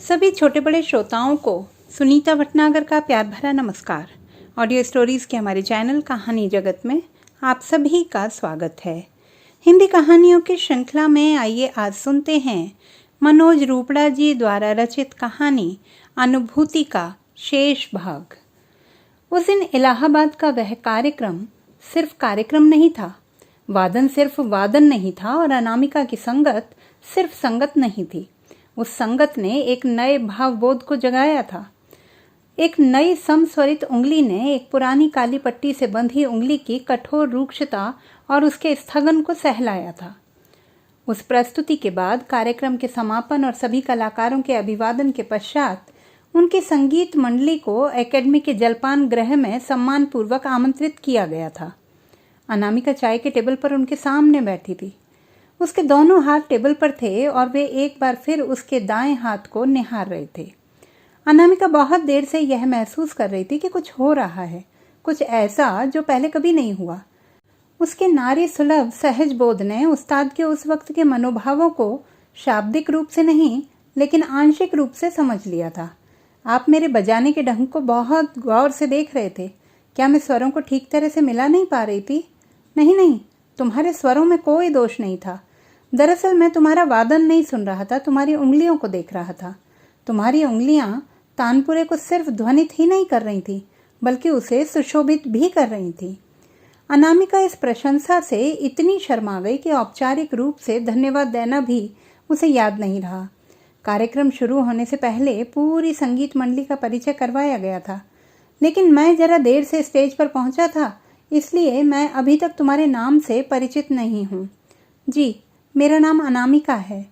सभी छोटे बड़े श्रोताओं को सुनीता भटनागर का प्यार भरा नमस्कार। ऑडियो स्टोरीज़ के हमारे चैनल कहानी जगत में आप सभी का स्वागत है। हिंदी कहानियों की श्रृंखला में आइए आज सुनते हैं मनोज रूपड़ा जी द्वारा रचित कहानी अनुभूति का शेष भाग। उस दिन इलाहाबाद का वह कार्यक्रम सिर्फ कार्यक्रम नहीं था, वादन सिर्फ वादन नहीं था और अनामिका की संगत सिर्फ संगत नहीं थी। उस संगत ने एक नए भावबोध को जगाया था। एक नई समस्वरित उंगली ने एक पुरानी काली पट्टी से बंधी उंगली की कठोर रूक्षता और उसके स्थगन को सहलाया था। उस प्रस्तुति के बाद कार्यक्रम के समापन और सभी कलाकारों के अभिवादन के पश्चात उनकी संगीत मंडली को एकेडमी के जलपान गृह में सम्मानपूर्वक आमंत्रित किया गया था। अनामिका चाय के टेबल पर उनके सामने बैठी थी। उसके दोनों हाथ टेबल पर थे और वे एक बार फिर उसके दाएं हाथ को निहार रहे थे। अनामिका बहुत देर से यह महसूस कर रही थी कि कुछ हो रहा है, कुछ ऐसा जो पहले कभी नहीं हुआ। उसके नारी सुलभ सहज बोध ने उस्ताद के उस वक्त के मनोभावों को शाब्दिक रूप से नहीं लेकिन आंशिक रूप से समझ लिया था। आप मेरे बजाने के ढंग को बहुत गौर से देख रहे थे। क्या मैं स्वरों को ठीक तरह से मिला नहीं पा रही थी? नहीं, तुम्हारे स्वरों में कोई दोष नहीं था। दरअसल मैं तुम्हारा वादन नहीं सुन रहा था, तुम्हारी उंगलियों को देख रहा था। तुम्हारी उंगलियां तानपुरे को सिर्फ ध्वनित ही नहीं कर रही थी बल्कि उसे सुशोभित भी कर रही थी। अनामिका इस प्रशंसा से इतनी शर्मा गई कि औपचारिक रूप से धन्यवाद देना भी उसे याद नहीं रहा। कार्यक्रम शुरू होने से पहले पूरी संगीत मंडली का परिचय करवाया गया था, लेकिन मैं जरा देर से स्टेज पर पहुंचा था, इसलिए मैं अभी तक तुम्हारे नाम से परिचित नहीं हूँ। जी, मेरा नाम अनामिका है।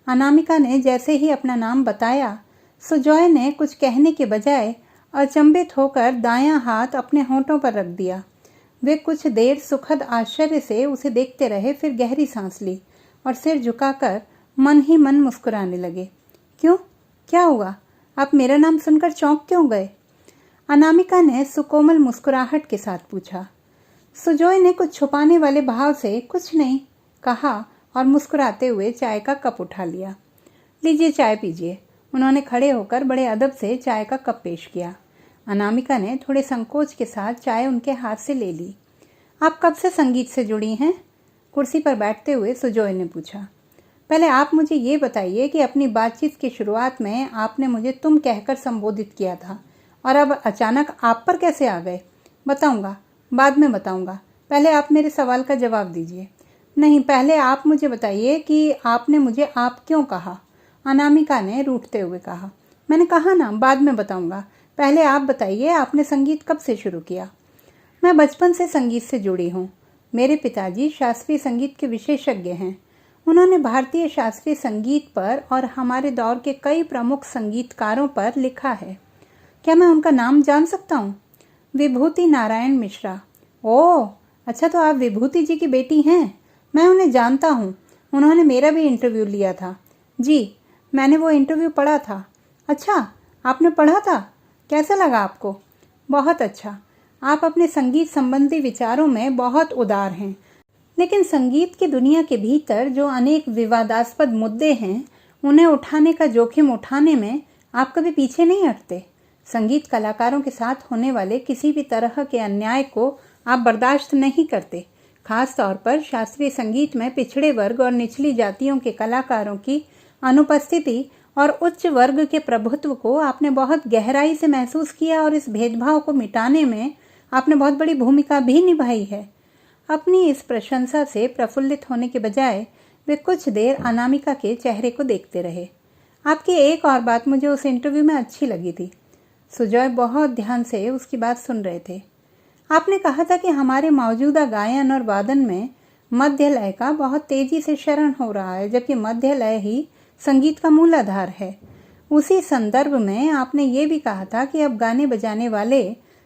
अनामिका ने जैसे ही अपना नाम बताया, सुजॉय ने कुछ कहने के बजाय अचंभित होकर दायां हाथ अपने होंठों पर रख दिया। वे कुछ देर सुखद आश्चर्य से उसे देखते रहे, फिर गहरी सांस ली और सिर झुकाकर मन ही मन मुस्कुराने लगे। क्यों, क्या हुआ? आप मेरा नाम सुनकर चौंक क्यों गए? अनामिका ने सुकोमल मुस्कुराहट के साथ पूछा। सुजॉय ने कुछ छुपाने वाले भाव से कुछ नहीं कहा और मुस्कुराते हुए चाय का कप उठा लिया। लीजिए, चाय पीजिए। उन्होंने खड़े होकर बड़े अदब से चाय का कप पेश किया। अनामिका ने थोड़े संकोच के साथ चाय उनके हाथ से ले ली। आप कब से संगीत से जुड़ी हैं? कुर्सी पर बैठते हुए सुजॉय ने पूछा। पहले आप मुझे ये बताइए कि अपनी बातचीत की शुरुआत में आपने मुझे तुम कहकर संबोधित किया था और अब अचानक आप पर कैसे आ गए? बताऊंगा, बाद में बताऊंगा। पहले आप मेरे सवाल का जवाब दीजिए। नहीं, पहले आप मुझे बताइए कि आपने मुझे आप क्यों कहा? अनामिका ने रूठते हुए कहा। मैंने कहा ना, बाद में बताऊंगा। पहले आप बताइए, आपने संगीत कब से शुरू किया? मैं बचपन से संगीत से जुड़ी हूँ। मेरे पिताजी शास्त्रीय संगीत के विशेषज्ञ हैं। उन्होंने भारतीय शास्त्रीय संगीत पर और हमारे दौर के कई प्रमुख संगीतकारों पर लिखा है। क्या मैं उनका नाम जान सकता हूँ? विभूति नारायण मिश्रा। ओह, अच्छा, तो आप विभूति जी की बेटी हैं। मैं उन्हें जानता हूँ, उन्होंने मेरा भी इंटरव्यू लिया था। जी, मैंने वो इंटरव्यू पढ़ा था। अच्छा, आपने पढ़ा था? कैसा लगा आपको? बहुत अच्छा। आप अपने संगीत संबंधी विचारों में बहुत उदार हैं, लेकिन संगीत की दुनिया के भीतर जो अनेक विवादास्पद मुद्दे हैं, उन्हें उठाने का जोखिम उठाने में आप कभी पीछे नहीं हटते। संगीत कलाकारों के साथ होने वाले किसी भी तरह के अन्याय को आप बर्दाश्त नहीं करते। खास तौर पर शास्त्रीय संगीत में पिछड़े वर्ग और निचली जातियों के कलाकारों की अनुपस्थिति और उच्च वर्ग के प्रभुत्व को आपने बहुत गहराई से महसूस किया और इस भेदभाव को मिटाने में आपने बहुत बड़ी भूमिका भी निभाई है। अपनी इस प्रशंसा से प्रफुल्लित होने के बजाय वे कुछ देर अनामिका के चेहरे को देखते रहे। आपकी एक और बात मुझे उस इंटरव्यू में अच्छी लगी थी। सुजॉय बहुत ध्यान से उसकी बात सुन रहे थे। आपने कहा था कि हमारे मौजूदा गायन और वादन में मध्य लय का बहुत तेजी से क्षरण हो रहा है, जबकि मध्य लय ही संगीत का मूल आधार है। उसी संदर्भ में आपने ये भी कहा था कि अब गाने बजाने वाले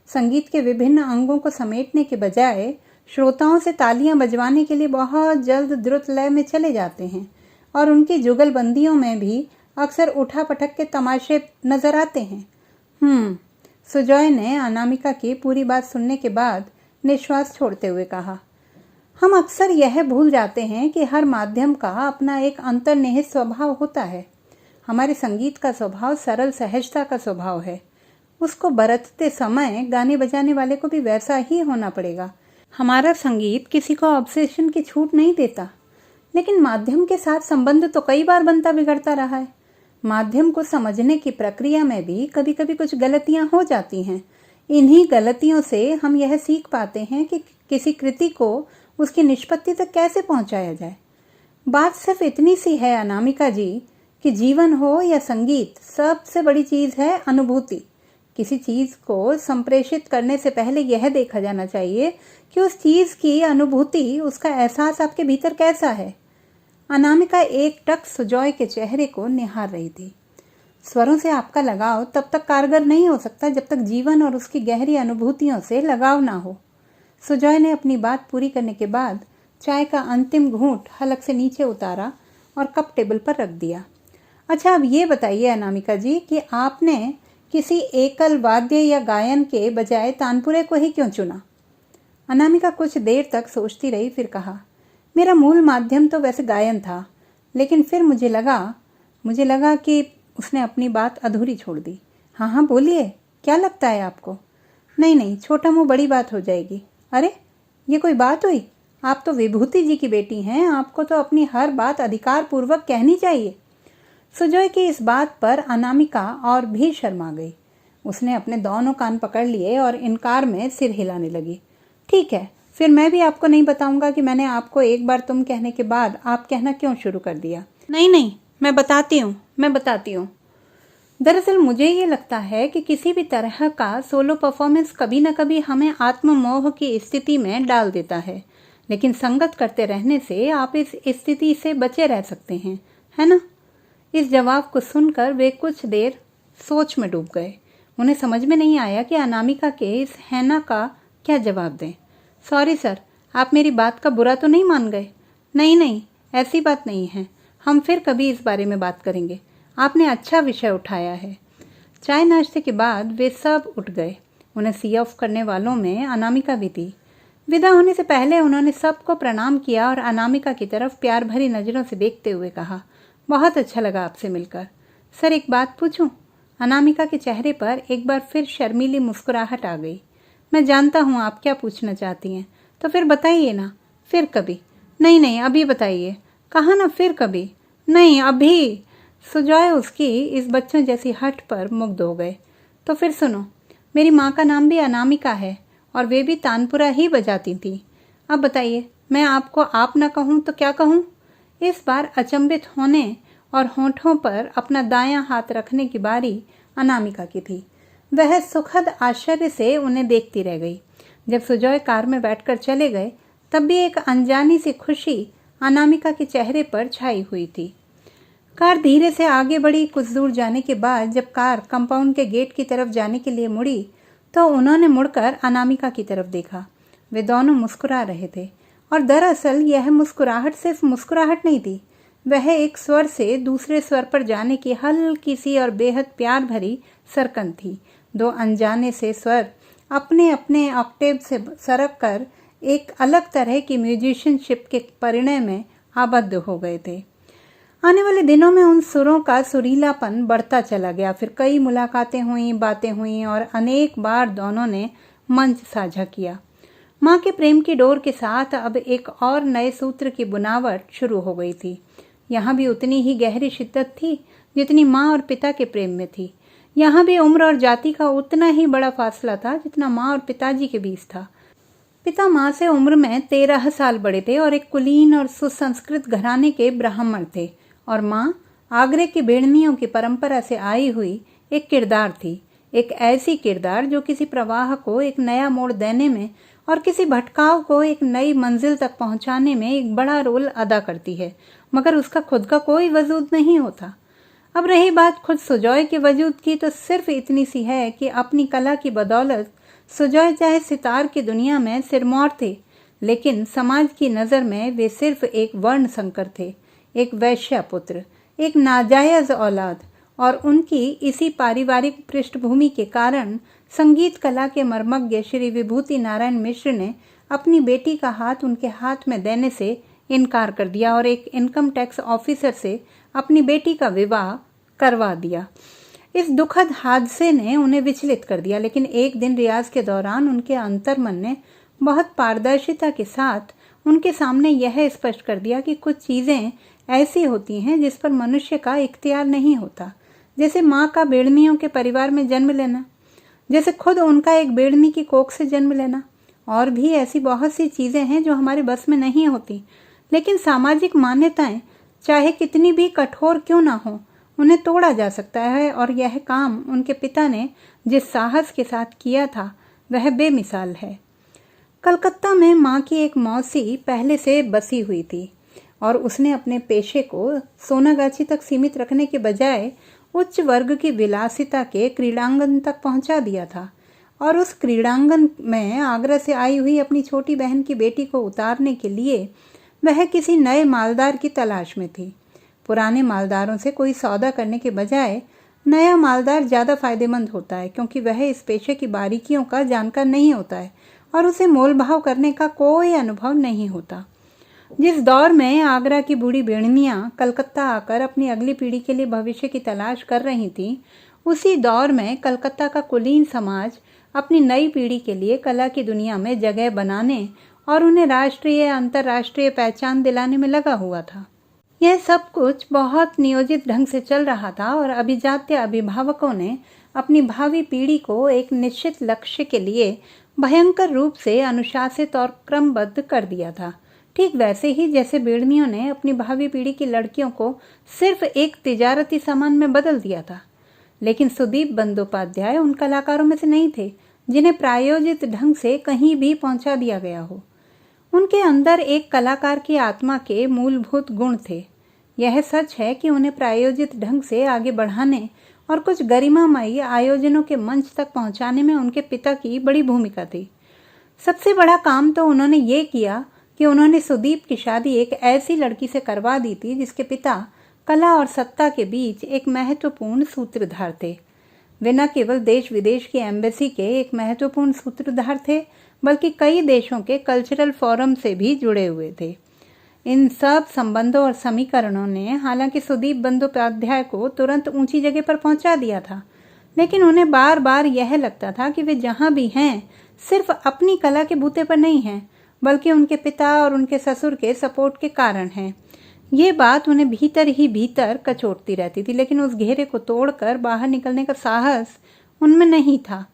संगीत के विभिन्न अंगों को समेटने के बजाय श्रोताओं से तालियां बजवाने के लिए बहुत जल्द द्रुत लय में चले जाते हैं और उनकी जुगलबंदियों में भी अक्सर उठा पटक के तमाशे नजर आते हैं। सुजॉय ने अनामिका की पूरी बात सुनने के बाद निश्वास छोड़ते हुए कहा। हम अक्सर यह भूल जाते हैं कि हर माध्यम का अपना एक अंतर्निहित स्वभाव होता है। हमारे संगीत का स्वभाव सरल सहजता का स्वभाव है। उसको बरतते समय गाने बजाने वाले को भी वैसा ही होना पड़ेगा। हमारा संगीत किसी को ऑब्सेशन की छूट नहीं देता, लेकिन माध्यम के साथ संबंध तो कई बार बनता बिगड़ता रहा है। माध्यम को समझने की प्रक्रिया में भी कभी कभी कुछ गलतियां हो जाती हैं। इन्हीं गलतियों से हम यह सीख पाते हैं कि किसी कृति को उसकी निष्पत्ति तक कैसे पहुंचाया जाए। बात सिर्फ इतनी सी है अनामिका जी कि जीवन हो या संगीत, सबसे बड़ी चीज है अनुभूति। किसी चीज को संप्रेषित करने से पहले यह देखा जाना चाहिए कि उस चीज की अनुभूति, उसका एहसास आपके भीतर कैसा है। अनामिका एकटक सुजॉय के चेहरे को निहार रही थी। स्वरों से आपका लगाव तब तक कारगर नहीं हो सकता जब तक जीवन और उसकी गहरी अनुभूतियों से लगाव ना हो। सुजॉय ने अपनी बात पूरी करने के बाद चाय का अंतिम घूंट हलक से नीचे उतारा और कप टेबल पर रख दिया। अच्छा, अब ये बताइए अनामिका जी कि आपने किसी एकल वाद्य या गायन के बजाय तानपुरे को ही क्यों चुना? अनामिका कुछ देर तक सोचती रही, फिर कहा, मेरा मूल माध्यम तो वैसे गायन था, लेकिन फिर मुझे लगा कि उसने अपनी बात अधूरी छोड़ दी। हाँ हाँ बोलिए, क्या लगता है आपको? नहीं, छोटा मुंह बड़ी बात हो जाएगी। अरे, ये कोई बात हुई? आप तो विभूति जी की बेटी हैं, आपको तो अपनी हर बात अधिकार पूर्वक कहनी चाहिए। सुजॉय की इस बात पर अनामिका और भी शर्मा गई। उसने अपने दोनों कान पकड़ लिए और इनकार में सिर हिलाने लगी। ठीक है, फिर मैं भी आपको नहीं बताऊंगा कि मैंने आपको एक बार तुम कहने के बाद आप कहना क्यों शुरू कर दिया। नहीं, मैं बताती हूँ। दरअसल मुझे ये लगता है कि किसी भी तरह का सोलो परफॉर्मेंस कभी न कभी हमें आत्ममोह की स्थिति में डाल देता है, लेकिन संगत करते रहने से आप इस स्थिति से बचे रह सकते हैं, है ना? इस जवाब को सुनकर वे कुछ देर सोच में डूब गए। उन्हें समझ में नहीं आया कि अनामिका के इस हैना का क्या जवाब दें। सॉरी सर, आप मेरी बात का बुरा तो नहीं मान गए? नहीं, ऐसी बात नहीं है। हम फिर कभी इस बारे में बात करेंगे। आपने अच्छा विषय उठाया है। चाय नाश्ते के बाद वे सब उठ गए। उन्हें सी ऑफ करने वालों में अनामिका भी थी। विदा होने से पहले उन्होंने सबको प्रणाम किया और अनामिका की तरफ प्यार भरी नज़रों से देखते हुए कहा, बहुत अच्छा लगा आपसे मिलकर। सर, एक बात पूछूं? अनामिका के चेहरे पर एक बार फिर शर्मीली मुस्कुराहट आ गई। मैं जानता हूँ आप क्या पूछना चाहती हैं, तो फिर बताइए ना। फिर कभी? नहीं, अभी बताइए। कहा ना फिर कभी। नहीं, अभी। सुजॉय उसकी इस बच्चों जैसी हट पर मुग्ध हो गए। तो फिर सुनो, मेरी माँ का नाम भी अनामिका है और वे भी तानपुरा ही बजाती थी। अब बताइए, मैं आपको आप ना कहूँ तो क्या कहूँ? इस बार अचंभित होने और होठों पर अपना दायां हाथ रखने की बारी अनामिका की थी। वह सुखद आश्चर्य से उन्हें देखती रह गई। जब सुजॉय कार में बैठकर चले गए, तब भी एक अनजानी सी खुशी अनामिका के चेहरे पर छाई हुई थी। कार धीरे से आगे बढ़ी। कुछ दूर जाने के बाद जब कार कंपाउंड के गेट की तरफ जाने के लिए मुड़ी, तो उन्होंने मुड़कर अनामिका की तरफ देखा। वे दोनों मुस्कुरा रहे थे और दरअसल यह मुस्कुराहट सिर्फ मुस्कुराहट नहीं थी, वह एक स्वर से दूसरे स्वर पर जाने की हल्की सी और बेहद प्यार भरी सरकन थी। दो अनजाने से स्वर अपने अपने ऑक्टेव से सरक कर एक अलग तरह की म्यूजिशियनशिप के परिणय में आबद्ध हो गए थे। आने वाले दिनों में उन सुरों का सुरीलापन बढ़ता चला गया। फिर कई मुलाकातें हुई, बातें हुई और अनेक बार दोनों ने मंच साझा किया। माँ के प्रेम की डोर के साथ अब एक और नए सूत्र की बुनावट शुरू हो गई थी। यहाँ भी उतनी ही गहरी शिद्दत थी जितनी माँ और पिता के प्रेम में थी। यहाँ भी उम्र और जाति का उतना ही बड़ा फासला था जितना माँ और पिताजी के बीच था। पिता माँ से उम्र में 13 साल बड़े थे और एक कुलीन और सुसंस्कृत घराने के ब्राह्मण थे, और माँ आगरे की बेड़नियों की परंपरा से आई हुई एक किरदार थी। एक ऐसी किरदार जो किसी प्रवाह को एक नया मोड़ देने में और किसी भटकाव को एक नई मंजिल तक पहुंचाने में एक बड़ा रोल अदा करती है, मगर उसका खुद का कोई वजूद नहीं होता। अब रही बात खुद सुजॉय के वजूद की, तो सिर्फ इतनी सी है कि अपनी कला की बदौलत सुजॉय चाहे सितार की दुनिया में सिरमौर थे, लेकिन समाज की नज़र में वे सिर्फ एक वर्ण संकर थे, एक वैश्य पुत्र, एक नाजायज औलाद। और उनकी इसी पारिवारिक पृष्ठभूमि के कारण संगीत कला के मर्मज्ञ श्री विभूति नारायण मिश्र ने अपनी बेटी का हाथ उनके हाथ में देने से इनकार कर दिया और एक इनकम टैक्स ऑफिसर से अपनी बेटी का विवाह करवा दिया। इस दुखद हादसे ने उन्हें विचलित कर दिया, लेकिन एक दिन रियाज के दौरान उनके अंतर्मन ने बहुत पारदर्शिता के साथ उनके सामने यह स्पष्ट कर दिया कि कुछ चीज़ें ऐसी होती हैं जिस पर मनुष्य का इख्तियार नहीं होता, जैसे माँ का बेड़मियों के परिवार में जन्म लेना, जैसे खुद उनका एक बेड़मी की कोख से जन्म लेना। और भी ऐसी बहुत सी चीज़ें हैं जो हमारे बस में नहीं होती, लेकिन सामाजिक मान्यताएं चाहे कितनी भी कठोर क्यों ना हो, उन्हें तोड़ा जा सकता है। और यह काम उनके पिता ने जिस साहस के साथ किया था वह बेमिसाल है। कलकत्ता में माँ की एक मौसी पहले से बसी हुई थी और उसने अपने पेशे को सोनागाछी तक सीमित रखने के बजाय उच्च वर्ग की विलासिता के क्रीड़ांगन तक पहुंचा दिया था। और उस क्रीड़ांगन में आगरा से आई हुई अपनी छोटी बहन की बेटी को उतारने के लिए वह किसी नए मालदार की तलाश में थी। पुराने मालदारों से कोई सौदा करने के बजाय नया मालदार ज़्यादा फायदेमंद होता है, क्योंकि वह इस पेशे की बारीकियों का जानकार नहीं होता है और उसे मोल भाव करने का कोई अनुभव नहीं होता। जिस दौर में आगरा की बूढ़ी बेड़नियाँ कलकत्ता आकर अपनी अगली पीढ़ी के लिए भविष्य की तलाश कर रही थीं, उसी दौर में कलकत्ता का कुलीन समाज अपनी नई पीढ़ी के लिए कला की दुनिया में जगह बनाने और उन्हें राष्ट्रीय अंतर्राष्ट्रीय पहचान दिलाने में लगा हुआ था। यह सब कुछ बहुत नियोजित ढंग से चल रहा था और अभिजात्य अभिभावकों ने अपनी भावी पीढ़ी को एक निश्चित लक्ष्य के लिए भयंकर रूप से अनुशासित और क्रमबद्ध कर दिया था। ठीक वैसे ही जैसे बेड़मियों ने अपनी भावी पीढ़ी की लड़कियों को सिर्फ एक तिजारती सामान में बदल दिया था। लेकिन सुदीप बंदोपाध्याय उन कलाकारों में से नहीं थे जिन्हें प्रायोजित ढंग से कहीं भी पहुंचा दिया गया हो। उनके अंदर एक कलाकार की आत्मा के मूलभूत गुण थे। यह सच है कि उन्हें प्रायोजित ढंग से आगे बढ़ाने और कुछ गरिमामयी आयोजनों के मंच तक पहुंचाने में उनके पिता की बड़ी भूमिका थी। सबसे बड़ा काम तो उन्होंने ये किया कि उन्होंने सुदीप की शादी एक ऐसी लड़की से करवा दी थी जिसके पिता कला और सत्ता के बीच एक महत्वपूर्ण सूत्रधार थे। वे न केवल देश विदेश की एम्बेसी के एक महत्वपूर्ण सूत्रधार थे, बल्कि कई देशों के कल्चरल फोरम से भी जुड़े हुए थे। इन सब संबंधों और समीकरणों ने हालांकि सुदीप बंदोपाध्याय को तुरंत ऊंची जगह पर पहुंचा दिया था, लेकिन उन्हें बार बार यह लगता था कि वे जहां भी हैं सिर्फ अपनी कला के बूते पर नहीं हैं, बल्कि उनके पिता और उनके ससुर के सपोर्ट के कारण हैं। ये बात उन्हें भीतर ही भीतर कचोटती रहती थी, लेकिन उस घेरे को तोड़कर बाहर निकलने का साहस उनमें नहीं था।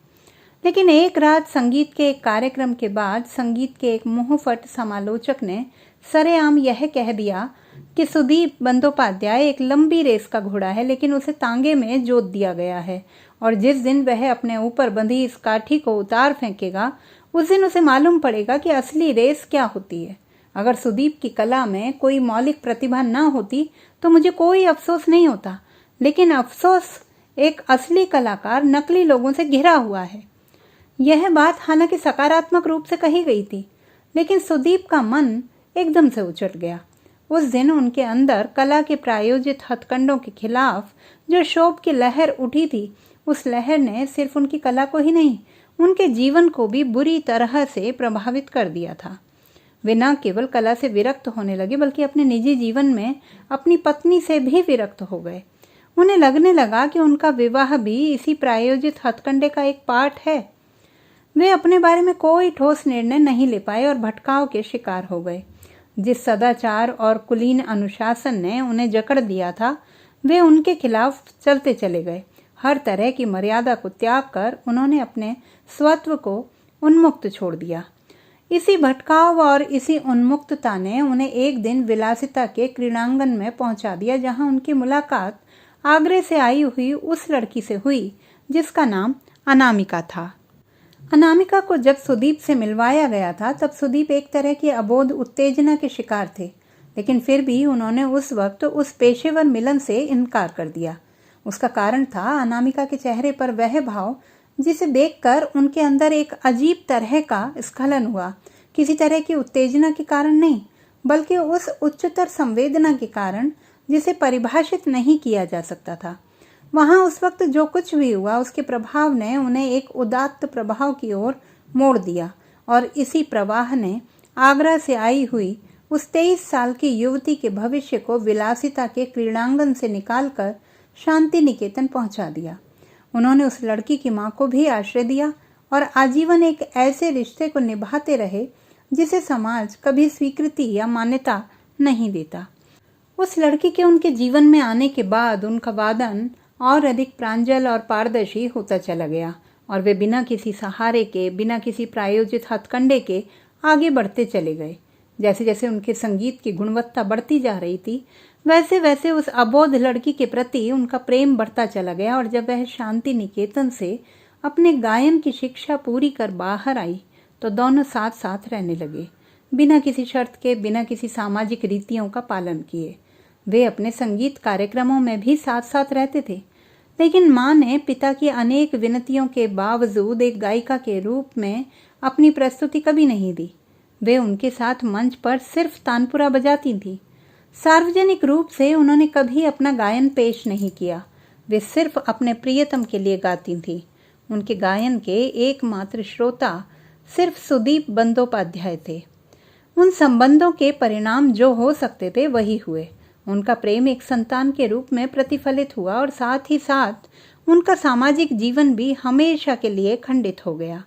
लेकिन एक रात संगीत के एक कार्यक्रम के बाद संगीत के एक मुंहफट समालोचक ने सरेआम यह कह दिया कि सुदीप बंदोपाध्याय एक लंबी रेस का घोड़ा है, लेकिन उसे तांगे में जोत दिया गया है और जिस दिन वह अपने ऊपर बंधी इस काठी को उतार फेंकेगा उस दिन उसे मालूम पड़ेगा कि असली रेस क्या होती है। अगर सुदीप की कला में कोई मौलिक प्रतिभा न होती तो मुझे कोई अफसोस नहीं होता, लेकिन अफसोस एक असली कलाकार नकली लोगों से घिरा हुआ है। यह बात हालांकि सकारात्मक रूप से कही गई थी, लेकिन सुदीप का मन एकदम से उछट गया। उस दिन उनके अंदर कला के प्रायोजित हथकंडों के खिलाफ जो क्षोभ की लहर उठी थी, उस लहर ने सिर्फ उनकी कला को ही नहीं, उनके जीवन को भी बुरी तरह से प्रभावित कर दिया था। वे न केवल कला से विरक्त होने लगे, बल्कि अपने निजी जीवन में अपनी पत्नी से भी विरक्त हो गए। उन्हें लगने लगा कि उनका विवाह भी इसी प्रायोजित हथकंडे का एक पार्ट है। वे अपने बारे में कोई ठोस निर्णय नहीं ले पाए और भटकाव के शिकार हो गए। जिस सदाचार और कुलीन अनुशासन ने उन्हें जकड़ दिया था, वे उनके खिलाफ चलते चले गए। हर तरह की मर्यादा को त्याग कर उन्होंने अपने स्वत्व को उन्मुक्त छोड़ दिया। इसी भटकाव और इसी उन्मुक्तता ने उन्हें एक दिन विलासिता के क्रीड़ांगन में पहुंचा दिया, जहां उनकी मुलाकात आगरे से आई हुई उस लड़की से हुई जिसका नाम अनामिका था। अनामिका को जब सुदीप से मिलवाया गया था तब सुदीप एक तरह की अबोध उत्तेजना के शिकार थे, लेकिन फिर भी उन्होंने उस वक्त उस पेशेवर मिलन से इनकार कर दिया। उसका कारण था अनामिका के चेहरे पर वह भाव जिसे देखकर उनके अंदर एक अजीब तरह का स्खलन हुआ, किसी तरह की उत्तेजना के कारण नहीं, बल्कि उस उच्चतर संवेदना के कारण जिसे परिभाषित नहीं किया जा सकता था। वहां उस वक्त जो कुछ भी हुआ उसके प्रभाव ने उन्हें एक उदात्त प्रभाव की ओर मोड़ दिया और इसी प्रवाह ने आगरा से आई हुई उस 23 साल की युवती के भविष्य को विलासिता के क्रीड़ांगन से निकालकर शांति निकेतन पहुंचा दिया। उन्होंने उस लड़की की माँ को भी आश्रय दिया और आजीवन एक ऐसे रिश्ते को निभाते रहे जिसे समाज कभी स्वीकृति या मान्यता नहीं देता। उस लड़की के उनके जीवन में आने के बाद उनका वादन और अधिक प्रांजल और पारदर्शी होता चला गया और वे बिना किसी सहारे के, बिना किसी प्रायोजित हथकंडे के आगे बढ़ते चले गए। जैसे जैसे उनके संगीत की गुणवत्ता बढ़ती जा रही थी, वैसे वैसे उस अबोध लड़की के प्रति उनका प्रेम बढ़ता चला गया और जब वह शांति निकेतन से अपने गायन की शिक्षा पूरी कर बाहर आई तो दोनों साथ साथ रहने लगे, बिना किसी शर्त के, बिना किसी सामाजिक रीतियों का पालन किए। वे अपने संगीत कार्यक्रमों में भी साथ साथ रहते थे, लेकिन माँ ने पिता की अनेक विनतियों के बावजूद एक गायिका के रूप में अपनी प्रस्तुति कभी नहीं दी। वे उनके साथ मंच पर सिर्फ तानपुरा बजाती थीं। सार्वजनिक रूप से उन्होंने कभी अपना गायन पेश नहीं किया। वे सिर्फ अपने प्रियतम के लिए गाती थीं। उनके गायन के एकमात्र श्रोता सिर्फ सुदीप बंदोपाध्याय थे। उन संबंधों के परिणाम जो हो सकते थे वही हुए। उनका प्रेम एक संतान के रूप में प्रतिफलित हुआ और साथ ही साथ उनका सामाजिक जीवन भी हमेशा के लिए खंडित हो गया।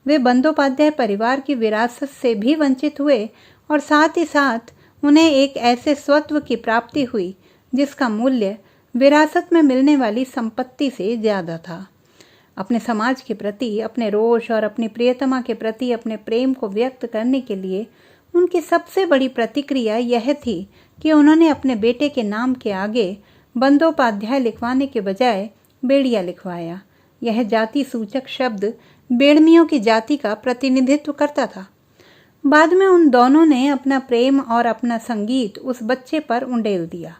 वे बंदोपाध्याय परिवार की विरासत से भी वंचित हुए और साथ ही साथ उन्हें एक ऐसे स्वत्व की प्राप्ति हुई जिसका मूल्य विरासत में मिलने वाली संपत्ति से ज़्यादा था। अपने समाज के प्रति, अपने रोष और अपनी प्रियतमा के प्रति अपने प्रेम को व्यक्त करने के लिए उनकी सबसे बड़ी प्रतिक्रिया यह थी कि उन्होंने अपने बेटे के नाम के आगे बंदोपाध्याय लिखवाने के बजाय बेड़िया लिखवाया। यह जाति सूचक शब्द बेड़मियों की जाति का प्रतिनिधित्व करता था। बाद में उन दोनों ने अपना प्रेम और अपना संगीत उस बच्चे पर उंडेल दिया।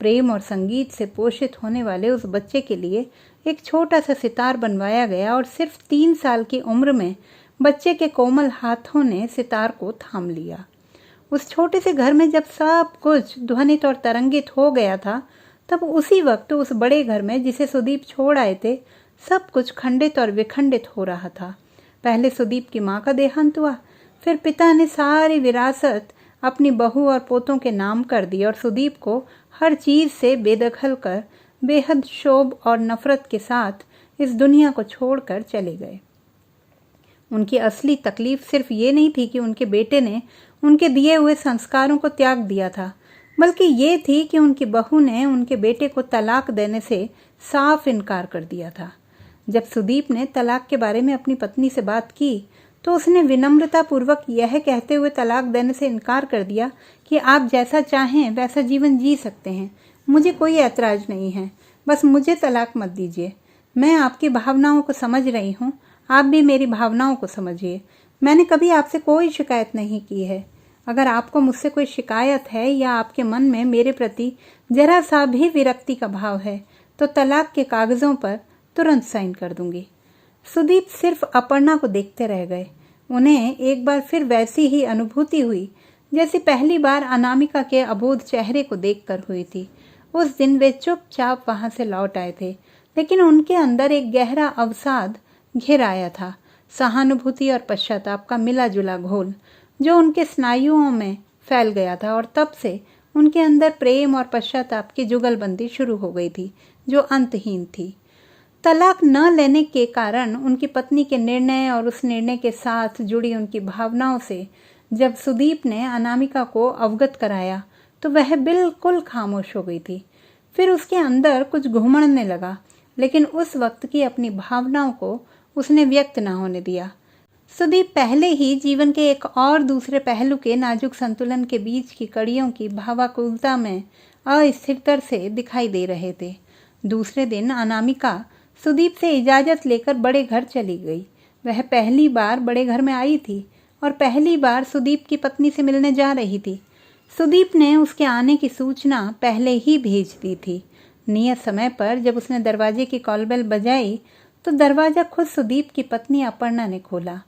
प्रेम और संगीत से पोषित होने वाले उस बच्चे के लिए एक छोटा सा सितार बनवाया गया और सिर्फ 3 साल की उम्र में बच्चे के कोमल हाथों ने सितार को थाम लिया। उस छोटे से घर में जब सब कुछ ध्वनित और तरंगित हो गया था, तब उसी वक्त उस बड़े घर में जिसे सुदीप छोड़ आए थे, सब कुछ खंडित और विखंडित हो रहा था। पहले सुदीप की माँ का देहांत हुआ, फिर पिता ने सारी विरासत अपनी बहू और पोतों के नाम कर दी और सुदीप को हर चीज़ से बेदखल कर बेहद शोभ और नफरत के साथ इस दुनिया को छोड़कर चले गए। उनकी असली तकलीफ सिर्फ ये नहीं थी कि उनके बेटे ने उनके दिए हुए संस्कारों को त्याग दिया था, बल्कि ये थी कि उनकी बहू ने उनके बेटे को तलाक देने से साफ इनकार कर दिया था। जब सुदीप ने तलाक के बारे में अपनी पत्नी से बात की तो उसने विनम्रतापूर्वक यह कहते हुए तलाक देने से इनकार कर दिया कि आप जैसा चाहें वैसा जीवन जी सकते हैं, मुझे कोई ऐतराज़ नहीं है, बस मुझे तलाक मत दीजिए। मैं आपकी भावनाओं को समझ रही हूँ, आप भी मेरी भावनाओं को समझिए। मैंने कभी आपसे कोई शिकायत नहीं की है। अगर आपको मुझसे कोई शिकायत है या आपके मन में मेरे प्रति जरा सा भी विरक्ति का भाव है तो तलाक के कागज़ों पर तुरंत साइन कर दूंगी। सुदीप सिर्फ अपर्णा को देखते रह गए। उन्हें एक बार फिर वैसी ही अनुभूति हुई जैसी पहली बार अनामिका के अबोध चेहरे को देखकर हुई थी। उस दिन वे चुपचाप वहां से लौट आए थे, लेकिन उनके अंदर एक गहरा अवसाद घिर आया था, सहानुभूति और पश्चाताप का मिला जुला घोल जो उनके स्नायुओं में फैल गया था और तब से उनके अंदर प्रेम और पश्चाताप की जुगलबंदी शुरू हो गई थी जो अंतहीन थी। तलाक न लेने के कारण उनकी पत्नी के निर्णय और उस निर्णय के साथ जुड़ी उनकी भावनाओं से जब सुदीप ने अनामिका को अवगत कराया तो वह बिल्कुल खामोश हो गई थी। फिर उसके अंदर कुछ घुमड़ने लगा, लेकिन उस वक्त की अपनी भावनाओं को उसने व्यक्त न होने दिया। सुदीप पहले ही जीवन के एक और दूसरे पहलू के नाजुक संतुलन के बीच की कड़ियों की भावाकुलता में अस्थिरता से दिखाई दे रहे थे। दूसरे दिन अनामिका सुदीप से इजाज़त लेकर बड़े घर चली गई। वह पहली बार बड़े घर में आई थी और पहली बार सुदीप की पत्नी से मिलने जा रही थी। सुदीप ने उसके आने की सूचना पहले ही भेज दी थी। नियत समय पर जब उसने दरवाजे की कॉलबेल बजाई तो दरवाज़ा खुद सुदीप की पत्नी अपर्णा ने खोला।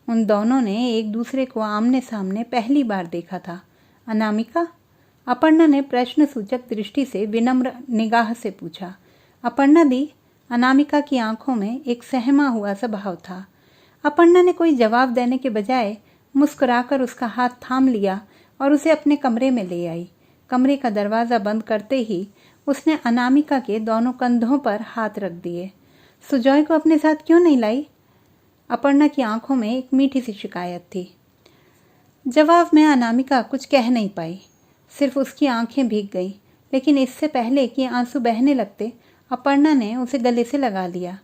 उन दोनों ने एक दूसरे को आमने सामने पहली बार देखा था। अनामिका? अपर्णा ने प्रश्न सूचक दृष्टि से विनम्र निगाह से पूछा। अपर्णा दी। अनामिका की आंखों में एक सहमा हुआ सा भाव था। अपर्णा ने कोई जवाब देने के बजाय मुस्कुराकर उसका हाथ थाम लिया और उसे अपने कमरे में ले आई। कमरे का दरवाज़ा बंद करते ही उसने अनामिका के दोनों कंधों पर हाथ रख दिए। सुजॉय को अपने साथ क्यों नहीं लाई? अपर्णा की आंखों में एक मीठी सी शिकायत थी। जवाब में अनामिका कुछ कह नहीं पाई, सिर्फ उसकी आंखें भीग गईं। लेकिन इससे पहले कि आंसू बहने लगते, अपर्णा ने उसे गले से लगा लिया।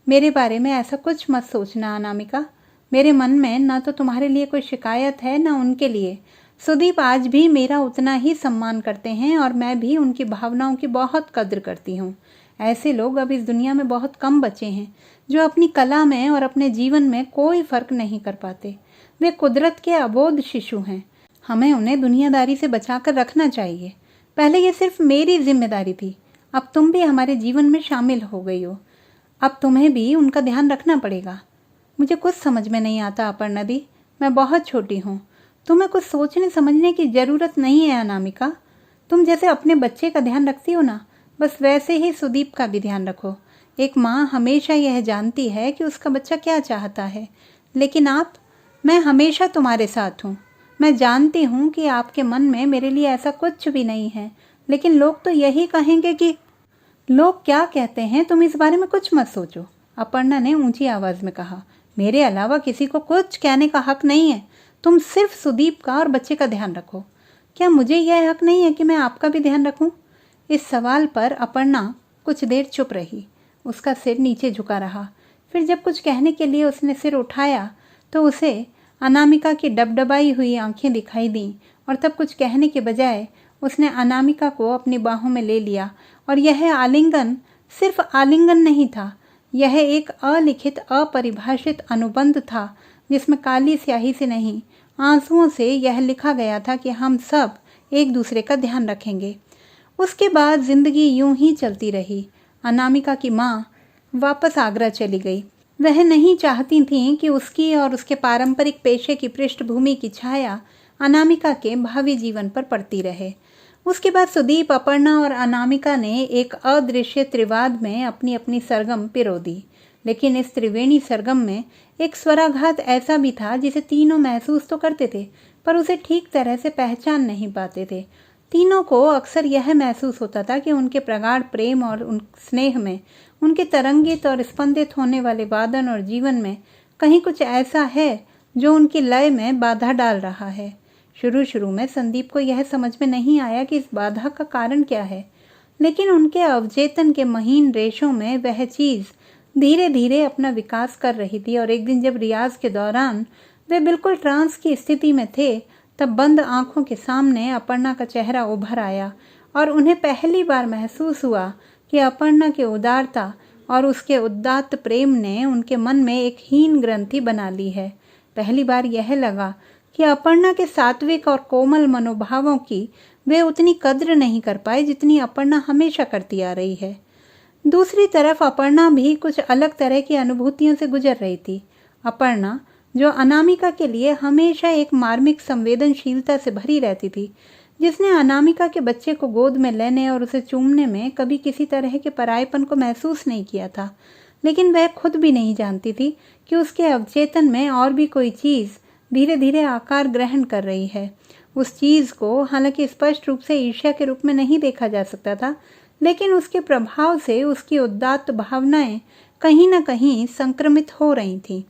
मेरे बारे में ऐसा कुछ मत सोचना अनामिका। मेरे मन में न तो तुम्हारे लिए कोई शिकायत है न उनके लिए। सुदीप आज भी मेरा उतना ही सम्मान करते हैं और मैं भी उनकी भावनाओं की बहुत कद्र करती हूँ। ऐसे लोग अब इस दुनिया में बहुत कम बचे हैं जो अपनी कला में और अपने जीवन में कोई फर्क नहीं कर पाते। वे कुदरत के अबोध शिशु हैं। हमें उन्हें दुनियादारी से बचाकर रखना चाहिए। पहले ये सिर्फ मेरी जिम्मेदारी थी, अब तुम भी हमारे जीवन में शामिल हो गई हो। अब तुम्हें भी उनका ध्यान रखना पड़ेगा। मुझे कुछ समझ में नहीं आता अपर्णा दी, मैं बहुत छोटी हूँ। तुम्हें कुछ सोचने समझने की ज़रूरत नहीं है अनामिका। तुम जैसे अपने बच्चे का ध्यान रखती हो ना, बस वैसे ही सुदीप का भी ध्यान रखो। एक माँ हमेशा यह जानती है कि उसका बच्चा क्या चाहता है। लेकिन मैं हमेशा तुम्हारे साथ हूँ। मैं जानती हूँ कि आपके मन में मेरे लिए ऐसा कुछ भी नहीं है, लेकिन लोग तो यही कहेंगे कि लोग क्या कहते हैं, तुम इस बारे में कुछ मत सोचो, अपर्णा ने ऊंची आवाज में कहा। मेरे अलावा किसी को कुछ कहने का हक नहीं है। तुम सिर्फ सुदीप का और बच्चे का ध्यान रखो। क्या मुझे यह हक नहीं है कि मैं आपका भी ध्यान रखूं? इस सवाल पर अपर्णा कुछ देर चुप रही। उसका सिर नीचे झुका रहा। फिर जब कुछ कहने के लिए उसने सिर उठाया तो उसे अनामिका की डबडबाई हुई आंखें दिखाई दीं और तब कुछ कहने के बजाय उसने अनामिका को अपनी बाहों में ले लिया। और यह आलिंगन सिर्फ आलिंगन नहीं था, यह एक अलिखित अपरिभाषित अनुबंध था जिसमें काली स्याही से नहीं, आंसुओं से यह लिखा गया था कि हम सब एक दूसरे का ध्यान रखेंगे। उसके बाद जिंदगी यूं ही चलती रही। अनामिका की माँ वापस आगरा चली गई। वह नहीं चाहती थी कि उसकी और उसके पारंपरिक पेशे की पृष्ठभूमि की छाया अनामिका के भावी जीवन पर पड़ती रहे। उसके बाद सुदीप, अपर्णा और अनामिका ने एक अदृश्य त्रिवाद में अपनी अपनी सरगम पिरो दी। लेकिन इस त्रिवेणी सरगम में एक स्वराघात ऐसा भी था जिसे तीनों महसूस तो करते थे, पर उसे ठीक तरह से पहचान नहीं पाते थे। तीनों को अक्सर यह महसूस होता था कि उनके प्रगाढ़ प्रेम और उन स्नेह में, उनके तरंगित और स्पंदित होने वाले वादन और जीवन में कहीं कुछ ऐसा है जो उनकी लय में बाधा डाल रहा है। शुरू में संदीप को यह समझ में नहीं आया कि इस बाधा का कारण क्या है, लेकिन उनके अवचेतन के महीन रेशों में वह चीज़ धीरे धीरे अपना विकास कर रही थी। और एक दिन जब रियाज के दौरान वे बिल्कुल ट्रांस की स्थिति में थे, तब बंद आंखों के सामने अपर्णा का चेहरा उभर आया और उन्हें पहली बार महसूस हुआ कि अपर्णा की उदारता और उसके उदात्त प्रेम ने उनके मन में एक हीन ग्रंथि बना ली है। पहली बार यह लगा कि अपर्णा के सात्विक और कोमल मनोभावों की वे उतनी कद्र नहीं कर पाए जितनी अपर्णा हमेशा करती आ रही है। दूसरी तरफ अपर्णा भी कुछ अलग तरह की अनुभूतियों से गुजर रही थी। अपर्णा, जो अनामिका के लिए हमेशा एक मार्मिक संवेदनशीलता से भरी रहती थी, जिसने अनामिका के बच्चे को गोद में लेने और उसे चूमने में कभी किसी तरह के परायेपन को महसूस नहीं किया था, लेकिन वह खुद भी नहीं जानती थी कि उसके अवचेतन में और भी कोई चीज़ धीरे धीरे आकार ग्रहण कर रही है। उस चीज़ को हालांकि स्पष्ट रूप से ईर्ष्या के रूप में नहीं देखा जा सकता था, लेकिन उसके प्रभाव से उसकी उदात्त भावनाएं कहीं न कहीं संक्रमित हो रही थीं।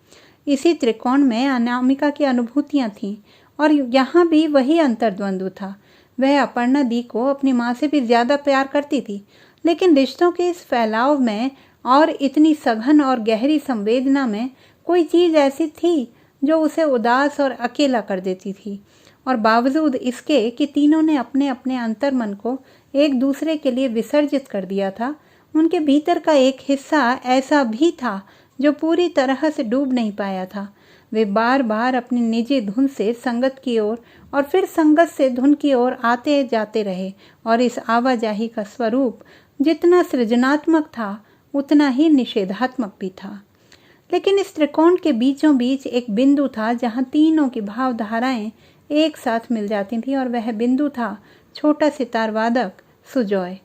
इसी त्रिकोण में अनामिका की अनुभूतियां थीं और यहाँ भी वही अंतर्द्वंद्व था। वह अपर्णा दी को अपनी माँ से भी ज़्यादा प्यार करती थी, लेकिन रिश्तों के इस फैलाव में और इतनी सघन और गहरी संवेदना में कोई चीज़ ऐसी थी जो उसे उदास और अकेला कर देती थी। और बावजूद इसके कि तीनों ने अपने अपने अंतर्मन को एक दूसरे के लिए विसर्जित कर दिया था, उनके भीतर का एक हिस्सा ऐसा भी था जो पूरी तरह से डूब नहीं पाया था। वे बार बार अपनी निजी धुन से संगत की ओर और फिर संगत से धुन की ओर आते जाते रहे, और इस आवाजाही का स्वरूप जितना सृजनात्मक था उतना ही निषेधात्मक भी था। लेकिन इस त्रिकोण के बीचों बीच एक बिंदु था जहाँ तीनों की भावधाराएं एक साथ मिल जाती थी, और वह बिंदु था छोटा सितार वादक सुजॉय।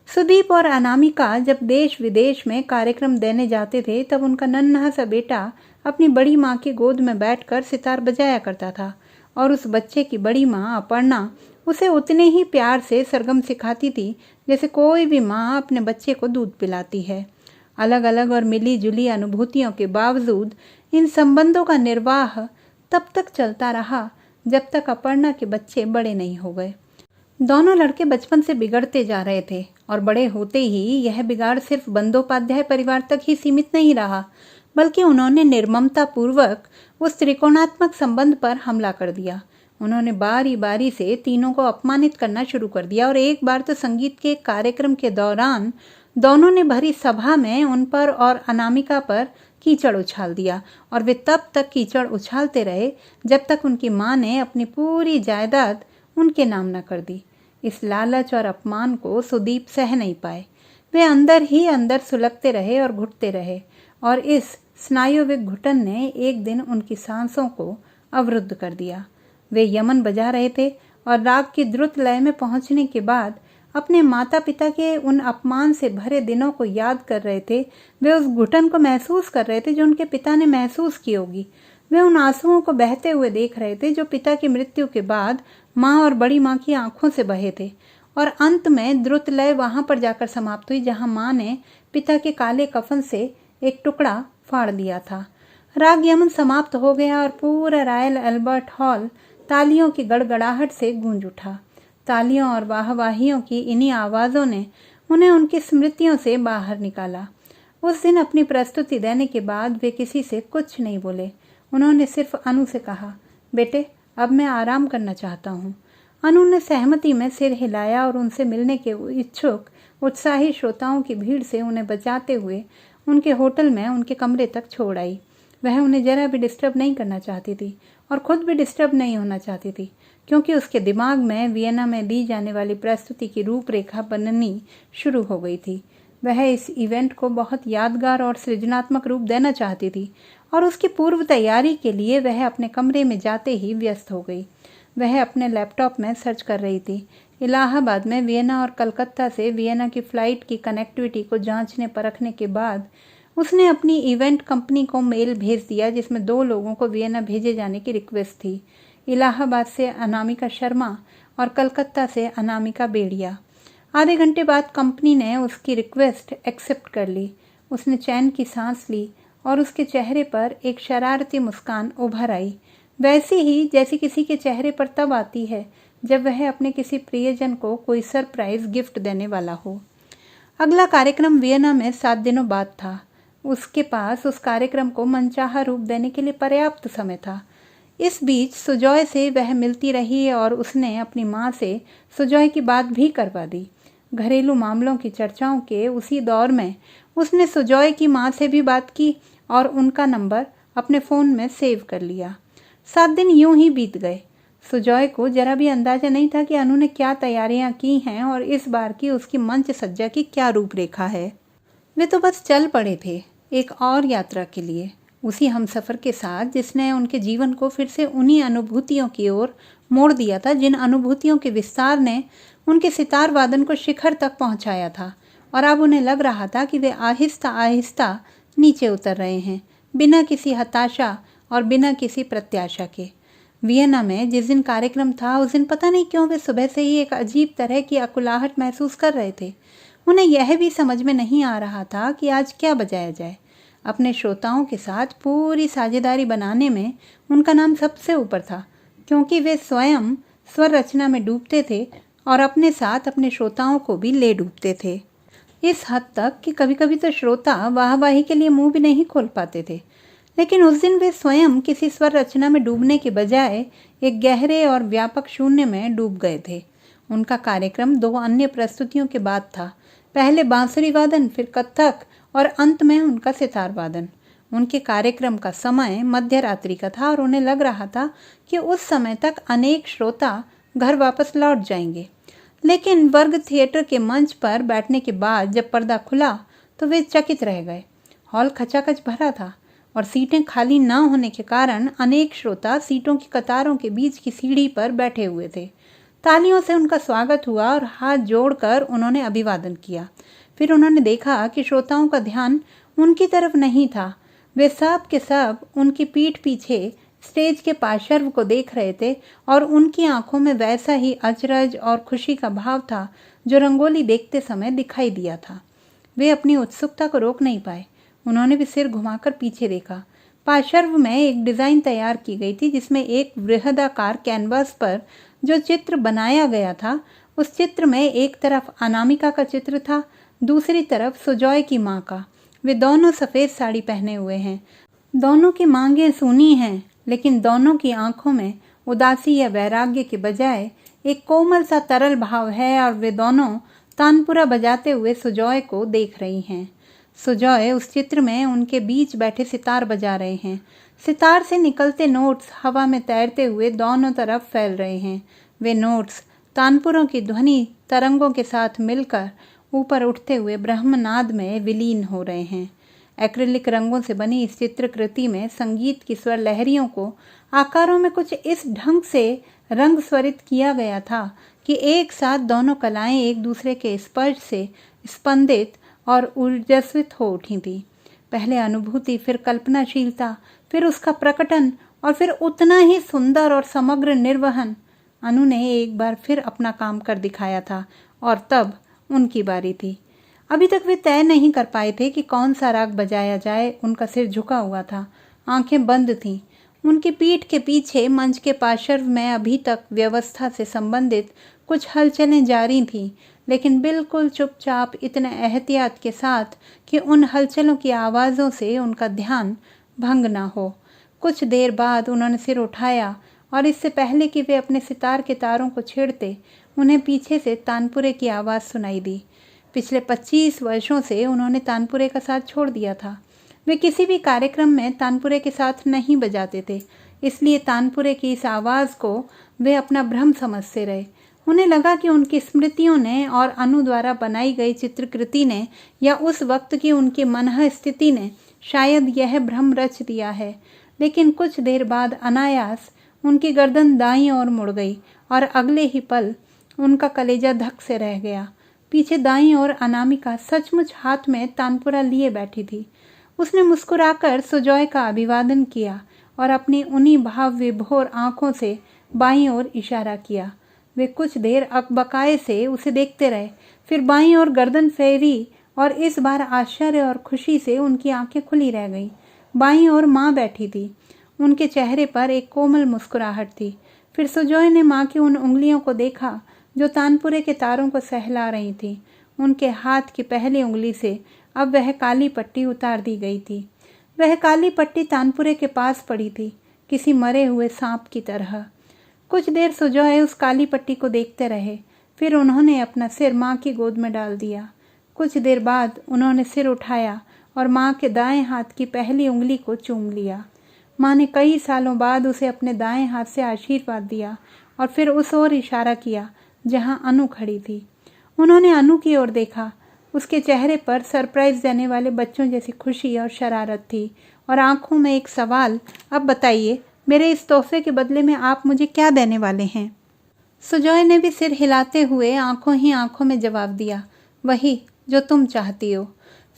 सुदीप और अनामिका जब देश विदेश में कार्यक्रम देने जाते थे, तब उनका नन्हा सा बेटा अपनी बड़ी माँ की गोद में बैठकर सितार बजाया करता था, और उस बच्चे की बड़ी माँ अपर्णा उसे उतने ही प्यार से सरगम सिखाती थी जैसे कोई भी माँ अपने बच्चे को दूध पिलाती है। अलग अलग और मिली जुली अनुभूतियों के बावजूद इन संबंधों का निर्वाह तब तक चलता रहा जब तक अपर्णा के बच्चे बड़े नहीं हो गए। दोनों लड़के बचपन से बिगड़ते जा रहे थे और बड़े होते ही यह बिगाड़ सिर्फ बंदोपाध्याय परिवार तक ही सीमित नहीं रहा, बल्कि उन्होंने निर्ममता पूर्वक उस त्रिकोणात्मक संबंध पर हमला कर दिया। उन्होंने बारी बारी से तीनों को अपमानित करना शुरू कर दिया और एक बार तो संगीत के कार्यक्रम के दौरान दोनों ने भरी सभा में उन पर और अनामिका पर कीचड़ उछाल दिया और वे तब तक कीचड़ उछालते रहे जब तक उनकी माँ ने अपनी पूरी जायदाद उनके नाम न कर दी। इस लालच और अपमान को सुदीप सह नहीं पाए। वे अंदर ही अंदर सुलगते रहे और घुटते रहे और इस स्नायुविक घुटन ने एक दिन उनकी सांसों को अवरुद्ध कर दिया। वे यमन बजा रहे थे और राग की द्रुत लय में पहुंचने के बाद अपने माता पिता के उन अपमान से भरे दिनों को याद कर रहे थे। वे उस घुटन को महसूस कर रहे थे जो उनके पिता ने महसूस की होगी। वे उन आंसुओं को बहते हुए देख रहे थे जो पिता की मृत्यु के बाद माँ और बड़ी माँ की आंखों से बहे थे और अंत में द्रुत लय वहां पर जाकर समाप्त हुई जहां माँ ने पिता के काले कफन से एक टुकड़ा फाड़ लिया था। राग यमन समाप्त हो गया और पूरा रॉयल अल्बर्ट हॉल तालियों की गड़गड़ाहट से गूंज उठा। तालियों और वाहवाहियों की इन्हीं आवाज़ों ने उन्हें उनकी स्मृतियों से बाहर निकाला। उस दिन अपनी प्रस्तुति देने के बाद वे किसी से कुछ नहीं बोले। उन्होंने सिर्फ अनु से कहा, बेटे अब मैं आराम करना चाहता हूँ। अनु ने सहमति में सिर हिलाया और उनसे मिलने के इच्छुक उत्साही श्रोताओं की भीड़ से उन्हें बचाते हुए उनके होटल में उनके कमरे तक छोड़ आई। वह उन्हें जरा भी डिस्टर्ब नहीं करना चाहती थी और खुद भी डिस्टर्ब नहीं होना चाहती थी, क्योंकि उसके दिमाग में वियना में दी जाने वाली प्रस्तुति की रूपरेखा बननी शुरू हो गई थी। वह इस इवेंट को बहुत यादगार और सृजनात्मक रूप देना चाहती थी और उसकी पूर्व तैयारी के लिए वह अपने कमरे में जाते ही व्यस्त हो गई। वह अपने लैपटॉप में सर्च कर रही थी। इलाहाबाद में वियना और कलकत्ता से वियना की फ़्लाइट की कनेक्टिविटी को जांचने परखने के बाद उसने अपनी इवेंट कंपनी को मेल भेज दिया जिसमें 2 लोगों को वियना भेजे जाने की रिक्वेस्ट थी, इलाहाबाद से अनामिका शर्मा और कलकत्ता से अनामिका बेड़िया। आधे घंटे बाद कंपनी ने उसकी रिक्वेस्ट एक्सेप्ट कर ली। उसने चैन की सांस ली और उसके चेहरे पर एक शरारती मुस्कान उभर आई, वैसी ही जैसी किसी के चेहरे पर तब आती है जब वह अपने किसी प्रियजन को कोई सरप्राइज गिफ्ट देने वाला हो। अगला कार्यक्रम वियना में 7 दिनों बाद था। उसके पास उस कार्यक्रम को मनचाहा रूप देने के लिए पर्याप्त समय था। इस बीच सुजॉय से वह मिलती रही और उसने अपनी माँ से सुजॉय की बात भी करवा दी। घरेलू मामलों की चर्चाओं के उसी दौर में उसने सुजॉय की माँ से भी बात की और उनका नंबर अपने फ़ोन में सेव कर लिया। 7 दिन यूं ही बीत गए। सुजॉय को जरा भी अंदाजा नहीं था कि अनु ने क्या तैयारियां की हैं और इस बार की उसकी मंच सज्जा की क्या रूपरेखा है। वे तो बस चल पड़े थे एक और यात्रा के लिए, उसी हमसफ़र के साथ जिसने उनके जीवन को फिर से उन्हीं अनुभूतियों की ओर मोड़ दिया था जिन अनुभूतियों के विस्तार ने उनके सितार वादन को शिखर तक पहुंचाया था। और अब उन्हें लग रहा था कि वे आहिस्ता आहिस्ता नीचे उतर रहे हैं, बिना किसी हताशा और बिना किसी प्रत्याशा के। वियना में जिस दिन कार्यक्रम था उस दिन पता नहीं क्यों वे सुबह से ही एक अजीब तरह की अकुलाहट महसूस कर रहे थे। उन्हें यह भी समझ में नहीं आ रहा था कि आज क्या बजाया जाए। अपने श्रोताओं के साथ पूरी साझेदारी बनाने में उनका नाम सबसे ऊपर था, क्योंकि वे स्वयं स्वर रचना में डूबते थे और अपने साथ अपने श्रोताओं को भी ले डूबते थे। इस हद तक कि कभी कभी तो श्रोता वाहवाही के लिए मुंह भी नहीं खोल पाते थे। लेकिन उस दिन वे स्वयं किसी स्वर रचना में डूबने के बजाय एक गहरे और व्यापक शून्य में डूब गए थे। उनका कार्यक्रम 2 अन्य प्रस्तुतियों के बाद था, पहले बांसुरी वादन, फिर कत्थक और अंत में उनका सितार वादन। उनके कार्यक्रम का समय मध्य रात्रि का था और उन्हें लग रहा था कि उस समय तक अनेक श्रोता घर वापस लौट जाएंगे। लेकिन वर्ग थिएटर के मंच पर बैठने के बाद जब पर्दा खुला तो वे चकित रह गए। हॉल खचाखच भरा था और सीटें खाली न होने के कारण अनेक श्रोता सीटों की कतारों के बीच की सीढ़ी पर बैठे हुए थे। तालियों से उनका स्वागत हुआ और हाथ जोड़कर उन्होंने अभिवादन किया। फिर उन्होंने देखा कि श्रोताओं का ध्यान उनकी तरफ नहीं था। वे सब के सब उनकी पीठ पीछे स्टेज के पार्श्व को देख रहे थे और उनकी आंखों में वैसा ही अचरज और खुशी का भाव था जो रंगोली देखते समय दिखाई दिया था। वे अपनी उत्सुकता को रोक नहीं पाए। उन्होंने भी सिर घुमाकर पीछे देखा। पार्श्व में एक डिज़ाइन तैयार की गई थी जिसमें एक बृहदाकार कैनवास पर जो चित्र बनाया गया था, उस चित्र में एक तरफ अनामिका का चित्र था, दूसरी तरफ सुजॉय की माँ का। वे दोनों सफ़ेद साड़ी पहने हुए हैं, दोनों की मांगें सूनी हैं, लेकिन दोनों की आंखों में उदासी या वैराग्य के बजाय एक कोमल सा तरल भाव है और वे दोनों तानपुरा बजाते हुए सुजॉय को देख रही हैं। सुजॉय उस चित्र में उनके बीच बैठे सितार बजा रहे हैं। सितार से निकलते नोट्स हवा में तैरते हुए दोनों तरफ फैल रहे हैं। वे नोट्स तानपुरों की ध्वनि तरंगों के साथ मिलकर ऊपर उठते हुए ब्रह्मनाद में विलीन हो रहे हैं। एक्रिलिक रंगों से बनी इस चित्रकृति में संगीत की स्वर लहरियों को आकारों में कुछ इस ढंग से रंग स्वरित किया गया था कि एक साथ दोनों कलाएं एक दूसरे के स्पर्श से स्पंदित और ऊर्जस्वित हो उठी थी। पहले अनुभूति, फिर कल्पनाशीलता, फिर उसका प्रकटन और फिर उतना ही सुंदर और समग्र निर्वहन। अनु ने एक बार फिर अपना काम कर दिखाया था और तब उनकी बारी थी। अभी तक वे तय नहीं कर पाए थे कि कौन सा राग बजाया जाए। उनका सिर झुका हुआ था, आंखें बंद थीं। उनकी पीठ के पीछे मंच के पार्श्व में अभी तक व्यवस्था से संबंधित कुछ हलचलें जारी थीं, लेकिन बिल्कुल चुपचाप, इतने एहतियात के साथ कि उन हलचलों की आवाज़ों से उनका ध्यान भंग ना हो। कुछ देर बाद उन्होंने सिर उठाया और इससे पहले कि वे अपने सितार के तारों को छेड़ते, उन्हें पीछे से तानपुरे की आवाज़ सुनाई दी। पिछले 25 वर्षों से उन्होंने तानपुरे का साथ छोड़ दिया था। वे किसी भी कार्यक्रम में तानपुरे के साथ नहीं बजाते थे, इसलिए तानपुरे की इस आवाज़ को वे अपना भ्रम समझते रहे। उन्हें लगा कि उनकी स्मृतियों ने और अनु द्वारा बनाई गई चित्रकृति ने या उस वक्त की उनकी मनः स्थिति ने शायद यह भ्रम रच दिया है। लेकिन कुछ देर बाद अनायास उनकी गर्दन दाईं ओर मुड़ गई और अगले ही पल उनका कलेजा धक से रह गया। पीछे दाईं ओर अनामिका सचमुच हाथ में तानपुरा लिए बैठी थी। उसने मुस्कुराकर सुजॉय का अभिवादन किया और अपनी उन्हीं भाव विभोर आंखों से बाईं ओर इशारा किया। वे कुछ देर अकबकाए से उसे देखते रहे, फिर बाईं ओर गर्दन फेरी और इस बार आश्चर्य और खुशी से उनकी आंखें खुली रह गईं। बाईं ओर माँ बैठी थी, उनके चेहरे पर एक कोमल मुस्कुराहट थी। फिर सुजॉय ने माँ की उन उंगलियों को देखा जो तानपुरे के तारों को सहला रही थी। उनके हाथ की पहली उंगली से अब वह काली पट्टी उतार दी गई थी। वह काली पट्टी तानपुरे के पास पड़ी थी, किसी मरे हुए सांप की तरह। कुछ देर सुजॉय उस काली पट्टी को देखते रहे, फिर उन्होंने अपना सिर माँ की गोद में डाल दिया। कुछ देर बाद उन्होंने सिर उठाया और माँ के दाएं हाथ की पहली उंगली को चूम लिया। माँ ने कई सालों बाद उसे अपने दाएं हाथ से आशीर्वाद दिया और फिर उस ओर इशारा किया जहां अनु खड़ी थी। उन्होंने अनु की ओर देखा। उसके चेहरे पर सरप्राइज देने वाले बच्चों जैसी खुशी और शरारत थी और आंखों में एक सवाल, अब बताइए मेरे इस तोहफे के बदले में आप मुझे क्या देने वाले हैं? सुजॉय ने भी सिर हिलाते हुए आंखों ही आंखों में जवाब दिया, वही जो तुम चाहती हो।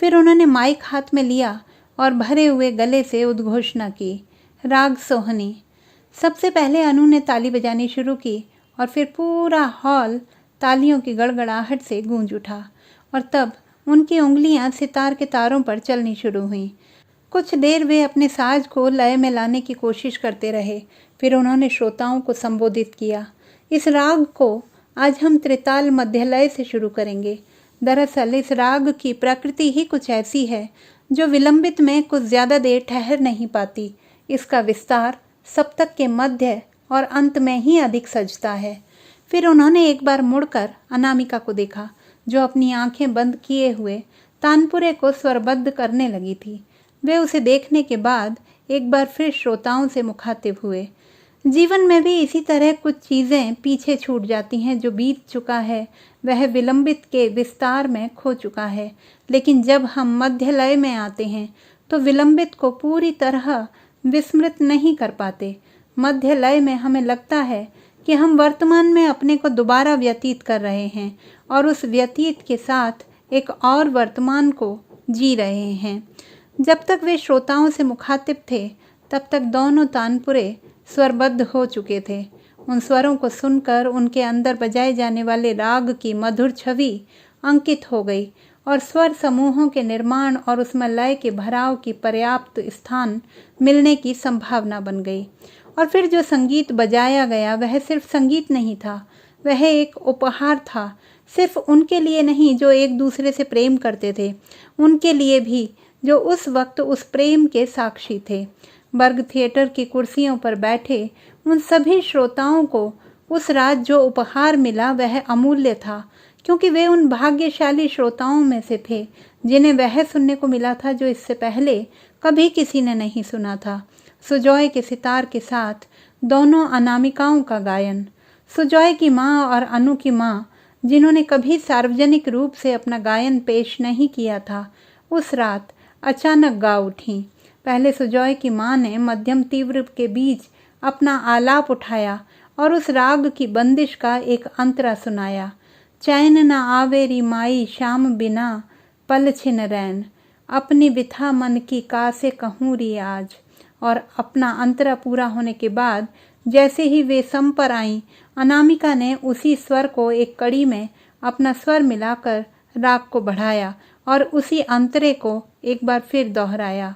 फिर उन्होंने माइक हाथ में लिया और भरे हुए गले से उद्घोषणा की, राग सोहनी। सबसे पहले अनु ने ताली बजानी शुरू की और फिर पूरा हॉल तालियों की गड़गड़ाहट से गूंज उठा और तब उनकी उंगलियां सितार के तारों पर चलनी शुरू हुईं। कुछ देर वे अपने साज को लय में लाने की कोशिश करते रहे। फिर उन्होंने श्रोताओं को संबोधित किया, इस राग को आज हम त्रिताल मध्यलय से शुरू करेंगे। दरअसल इस राग की प्रकृति ही कुछ ऐसी है जो विलंबित में कुछ ज़्यादा देर ठहर नहीं पाती। इसका विस्तार सप्तक के मध्य और अंत में ही अधिक सजता है। फिर उन्होंने एक बार मुड़कर अनामिका को देखा जो अपनी आंखें बंद किए हुए तानपुरे को स्वरबद्ध करने लगी थी। वे उसे देखने के बाद एक बार फिर श्रोताओं से मुखातिब हुए। जीवन में भी इसी तरह कुछ चीज़ें पीछे छूट जाती हैं। जो बीत चुका है वह विलंबित के विस्तार में खो चुका है, लेकिन जब हम मध्य लय में आते हैं तो विलंबित को पूरी तरह विस्मृत नहीं कर पाते। मध्य लय में हमें लगता है कि हम वर्तमान में अपने को दोबारा व्यतीत कर रहे हैं और उस व्यतीत के साथ एक और वर्तमान को जी रहे हैं। जब तक वे श्रोताओं से मुखातिब थे तब तक दोनों तानपुरे स्वरबद्ध हो चुके थे। उन स्वरों को सुनकर उनके अंदर बजाए जाने वाले राग की मधुर छवि अंकित हो गई और स्वर समूहों के निर्माण और उसमें लय के भराव की पर्याप्त स्थान मिलने की संभावना बन गई। और फिर जो संगीत बजाया गया वह सिर्फ संगीत नहीं था, वह एक उपहार था, सिर्फ उनके लिए नहीं जो एक दूसरे से प्रेम करते थे, उनके लिए भी जो उस वक्त उस प्रेम के साक्षी थे। बर्ग थिएटर की कुर्सियों पर बैठे उन सभी श्रोताओं को उस रात जो उपहार मिला वह अमूल्य था, क्योंकि वे उन भाग्यशाली श्रोताओं में से थे जिन्हें वह सुनने को मिला था जो इससे पहले कभी किसी ने नहीं सुना था। सुजॉय के सितार के साथ दोनों अनामिकाओं का गायन। सुजॉय की माँ और अनु की माँ, जिन्होंने कभी सार्वजनिक रूप से अपना गायन पेश नहीं किया था, उस रात अचानक गा उठीं। पहले सुजॉय की माँ ने मध्यम तीव्र के बीच अपना आलाप उठाया और उस राग की बंदिश का एक अंतरा सुनाया। चैन न आवेरी माई शाम बिना पल छिन रैन, अपनी बिथा मन की कासे कहूँ री आज। और अपना अंतरा पूरा होने के बाद जैसे ही वे सम पर आईं, अनामिका ने उसी स्वर को एक कड़ी में अपना स्वर मिलाकर राग को बढ़ाया और उसी अंतरे को एक बार फिर दोहराया।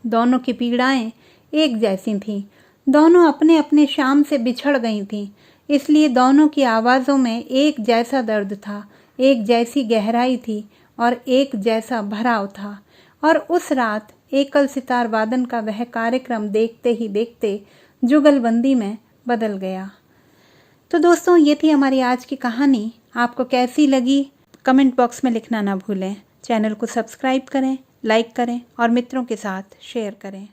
दोनों की पीड़ाएं एक जैसी थीं, दोनों अपने अपने शाम से बिछड़ गई थीं, इसलिए दोनों की आवाज़ों में एक जैसा दर्द था, एक जैसी गहराई थी और एक जैसा भराव था। और उस रात एकल सितार वादन का वह कार्यक्रम देखते ही देखते जुगलबंदी में बदल गया। तो दोस्तों, ये थी हमारी आज की कहानी। आपको कैसी लगी कमेंट बॉक्स में लिखना ना भूलें। चैनल को सब्सक्राइब करें, लाइक करें और मित्रों के साथ शेयर करें।